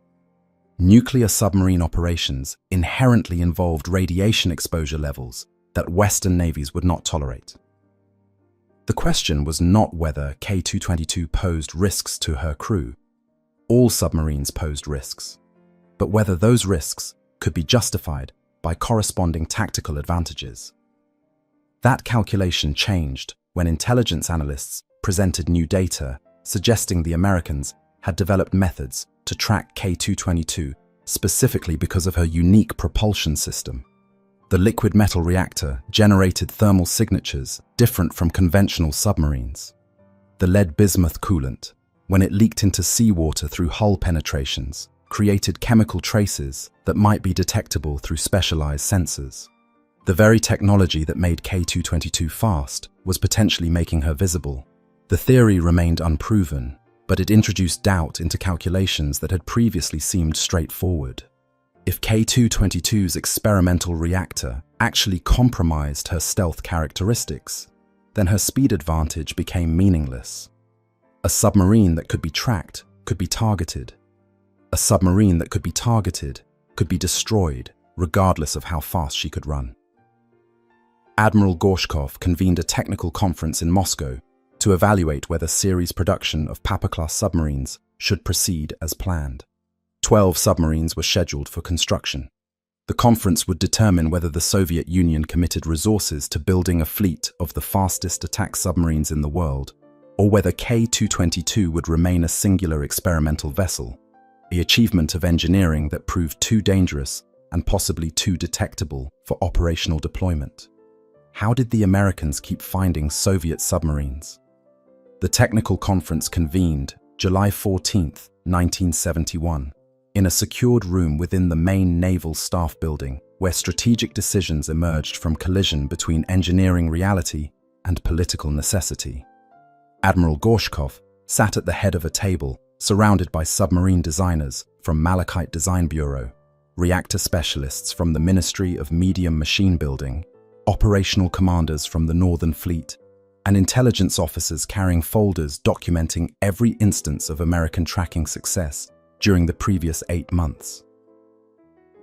Nuclear submarine operations inherently involved radiation exposure levels that Western navies would not tolerate. The question was not whether K-222 posed risks to her crew. All submarines posed risks, but whether those risks could be justified by corresponding tactical advantages. That calculation changed when intelligence analysts presented new data suggesting the Americans had developed methods to track K-222 specifically because of her unique propulsion system. The liquid metal reactor generated thermal signatures different from conventional submarines. The lead bismuth coolant, when it leaked into seawater through hull penetrations, created chemical traces that might be detectable through specialized sensors. The very technology that made K-222 fast was potentially making her visible. The theory remained unproven, but it introduced doubt into calculations that had previously seemed straightforward. If K-222's experimental reactor actually compromised her stealth characteristics, then her speed advantage became meaningless. A submarine that could be tracked could be targeted. A submarine that could be targeted could be destroyed, regardless of how fast she could run. Admiral Gorshkov convened a technical conference in Moscow to evaluate whether series production of Papa-class submarines should proceed as planned. 12 submarines were scheduled for construction. The conference would determine whether the Soviet Union committed resources to building a fleet of the fastest attack submarines in the world, or whether K-222 would remain a singular experimental vessel, an achievement of engineering that proved too dangerous and possibly too detectable for operational deployment. How did the Americans keep finding Soviet submarines? The technical conference convened July 14, 1971, in a secured room within the main naval staff building, where strategic decisions emerged from collision between engineering reality and political necessity. Admiral Gorshkov sat at the head of a table, surrounded by submarine designers from Malachite Design Bureau, reactor specialists from the Ministry of Medium Machine Building, operational commanders from the Northern Fleet, and intelligence officers carrying folders documenting every instance of American tracking success during the previous 8 months.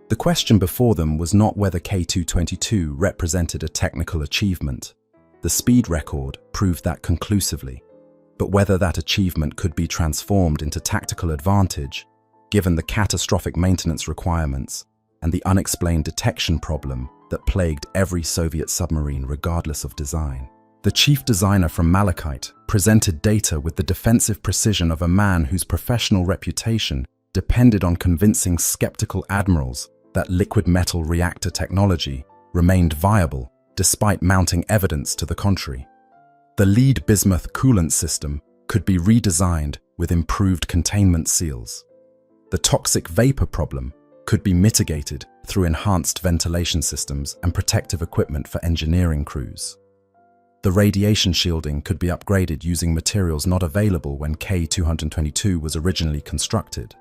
The question before them was not whether K-222 represented a technical achievement. The speed record proved that conclusively, but whether that achievement could be transformed into tactical advantage, given the catastrophic maintenance requirements and the unexplained detection problem that plagued every Soviet submarine regardless of design. The chief designer from Malachite presented data with the defensive precision of a man whose professional reputation depended on convincing skeptical admirals that liquid metal reactor technology remained viable despite mounting evidence to the contrary. The lead bismuth coolant system could be redesigned with improved containment seals. The toxic vapor problem could be mitigated through enhanced ventilation systems and protective equipment for engineering crews. The radiation shielding could be upgraded using materials not available when K-222 was originally constructed.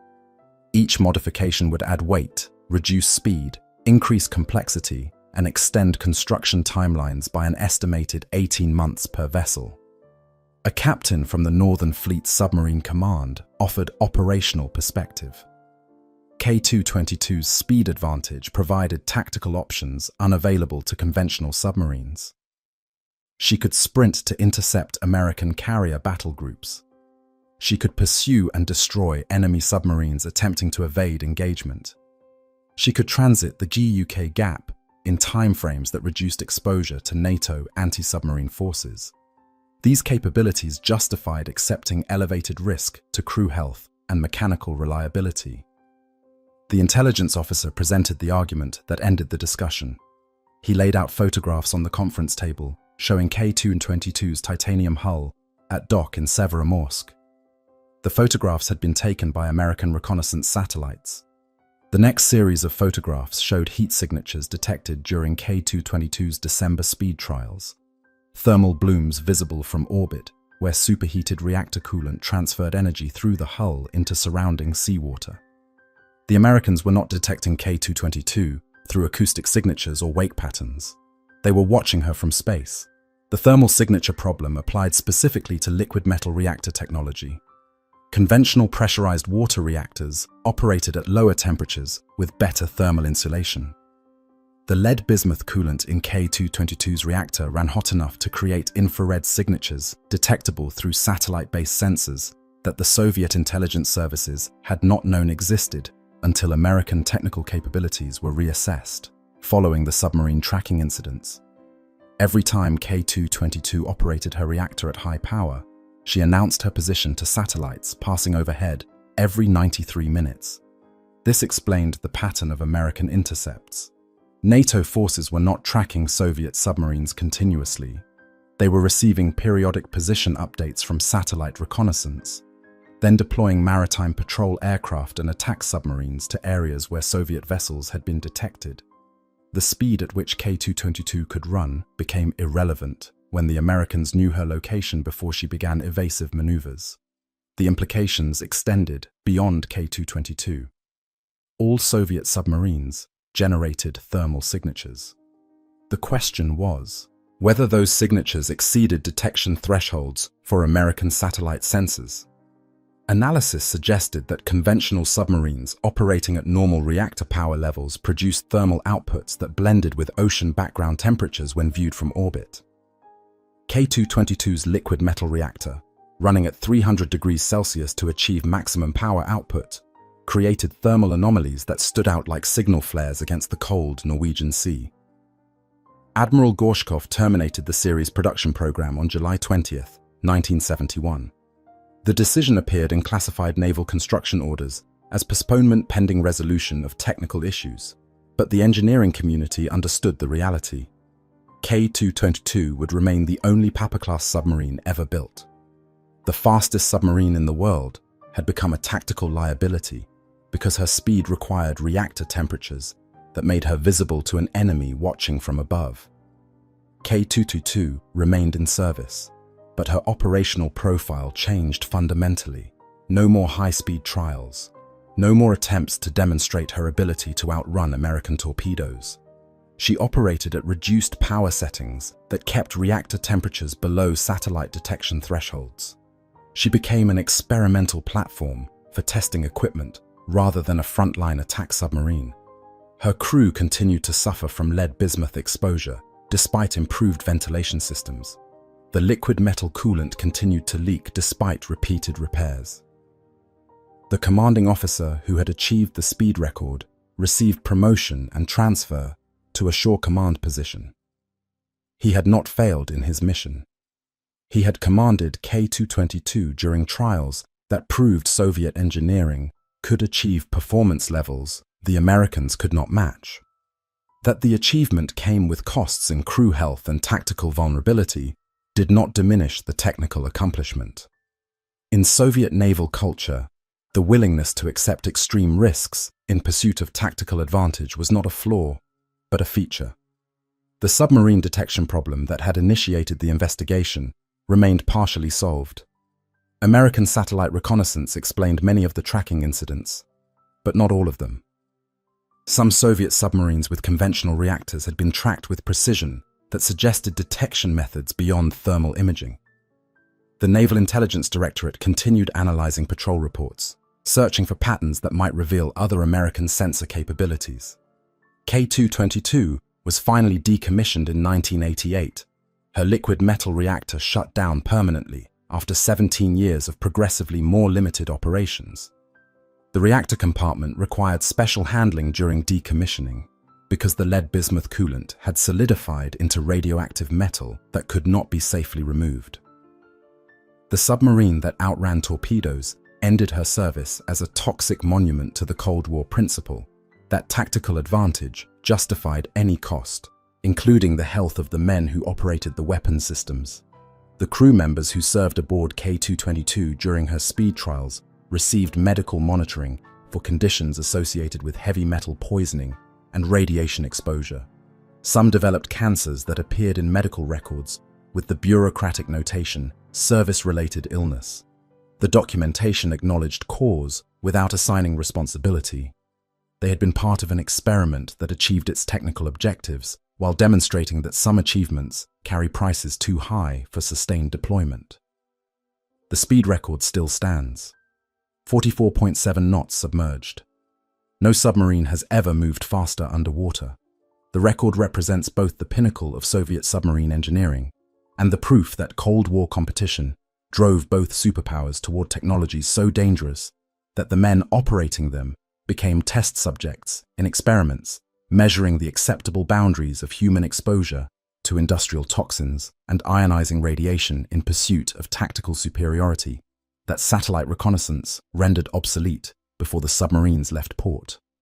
Each modification would add weight, reduce speed, increase complexity, and extend construction timelines by an estimated 18 months per vessel. A captain from the Northern Fleet Submarine Command offered operational perspective. K-222's speed advantage provided tactical options unavailable to conventional submarines. She could sprint to intercept American carrier battle groups. She could pursue and destroy enemy submarines attempting to evade engagement. She could transit the GUK gap in timeframes that reduced exposure to NATO anti-submarine forces. These capabilities justified accepting elevated risk to crew health and mechanical reliability. The intelligence officer presented the argument that ended the discussion. He laid out photographs on the conference table showing K-222's titanium hull at dock in Severomorsk. The photographs had been taken by American reconnaissance satellites. The next series of photographs showed heat signatures detected during K-222's December speed trials. Thermal blooms visible from orbit, where superheated reactor coolant transferred energy through the hull into surrounding seawater. The Americans were not detecting K-222 through acoustic signatures or wake patterns. They were watching her from space. The thermal signature problem applied specifically to liquid metal reactor technology. Conventional pressurized water reactors operated at lower temperatures with better thermal insulation. The lead bismuth coolant in K222's reactor ran hot enough to create infrared signatures detectable through satellite-based sensors that the Soviet intelligence services had not known existed until American technical capabilities were reassessed following the submarine tracking incidents. Every time K222 operated her reactor at high power, she announced her position to satellites passing overhead every 93 minutes. This explained the pattern of American intercepts. NATO forces were not tracking Soviet submarines continuously. They were receiving periodic position updates from satellite reconnaissance, then deploying maritime patrol aircraft and attack submarines to areas where Soviet vessels had been detected. The speed at which K222 could run became irrelevant when the Americans knew her location before she began evasive maneuvers. The implications extended beyond K222. All Soviet submarines generated thermal signatures. The question was whether those signatures exceeded detection thresholds for American satellite sensors. Analysis suggested that conventional submarines operating at normal reactor power levels produced thermal outputs that blended with ocean background temperatures when viewed from orbit. K222's liquid metal reactor, running at 300 degrees Celsius to achieve maximum power output, created thermal anomalies that stood out like signal flares against the cold Norwegian Sea. Admiral Gorshkov terminated the series production program on July 20, 1971. The decision appeared in classified naval construction orders as postponement pending resolution of technical issues, but the engineering community understood the reality. K222 would remain the only Papa-class submarine ever built. The fastest submarine in the world had become a tactical liability because her speed required reactor temperatures that made her visible to an enemy watching from above. K222 remained in service, but her operational profile changed fundamentally. No more high-speed trials. No more attempts to demonstrate her ability to outrun American torpedoes. She operated at reduced power settings that kept reactor temperatures below satellite detection thresholds. She became an experimental platform for testing equipment rather than a frontline attack submarine. Her crew continued to suffer from lead bismuth exposure despite improved ventilation systems. The liquid metal coolant continued to leak despite repeated repairs. The commanding officer who had achieved the speed record received promotion and transfer to a shore command position. He had not failed in his mission. He had commanded K222 during trials that proved Soviet engineering could achieve performance levels the Americans could not match. That the achievement came with costs in crew health and tactical vulnerability did not diminish the technical accomplishment. In Soviet naval culture, the willingness to accept extreme risks in pursuit of tactical advantage was not a flaw, but a feature. The submarine detection problem that had initiated the investigation remained partially solved. American satellite reconnaissance explained many of the tracking incidents, but not all of them. Some Soviet submarines with conventional reactors had been tracked with precision that suggested detection methods beyond thermal imaging. The Naval Intelligence Directorate continued analyzing patrol reports, searching for patterns that might reveal other American sensor capabilities. K222 was finally decommissioned in 1988. Her liquid metal reactor shut down permanently after 17 years of progressively more limited operations. The reactor compartment required special handling during decommissioning because the lead bismuth coolant had solidified into radioactive metal that could not be safely removed. The submarine that outran torpedoes ended her service as a toxic monument to the Cold War principle that tactical advantage justified any cost, including the health of the men who operated the weapon systems. The crew members who served aboard K222 during her speed trials received medical monitoring for conditions associated with heavy metal poisoning and radiation exposure. Some developed cancers that appeared in medical records with the bureaucratic notation service-related illness. The documentation acknowledged cause without assigning responsibility. They had been part of an experiment that achieved its technical objectives while demonstrating that some achievements carry prices too high for sustained deployment. The speed record still stands. 44.7 knots submerged. No submarine has ever moved faster underwater. The record represents both the pinnacle of Soviet submarine engineering and the proof that Cold War competition drove both superpowers toward technologies so dangerous that the men operating them became test subjects in experiments measuring the acceptable boundaries of human exposure to industrial toxins and ionizing radiation in pursuit of tactical superiority that satellite reconnaissance rendered obsolete before the submarines left port.